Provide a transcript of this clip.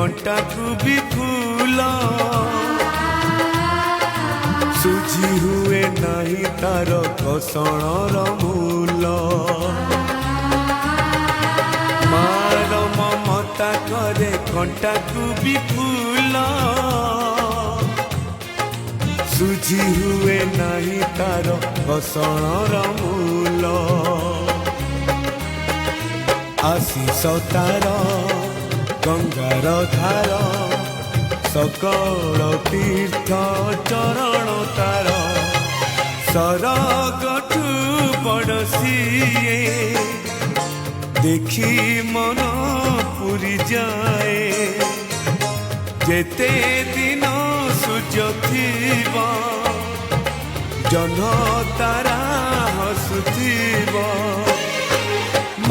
कंटा को भी फूल सुझी हुए नहीं तार कसणर मूल मार ममता करे कंटा को भी फूल सुझी हुए नहीं तार कसणर मूल आशीष तार गंगार धार सकल तीर्थ चरण तार सरगठु बड़ सिए देखी मन पुरी जाए जेते दिन सूर्य थिबा जह्न तारा हसुथिबा।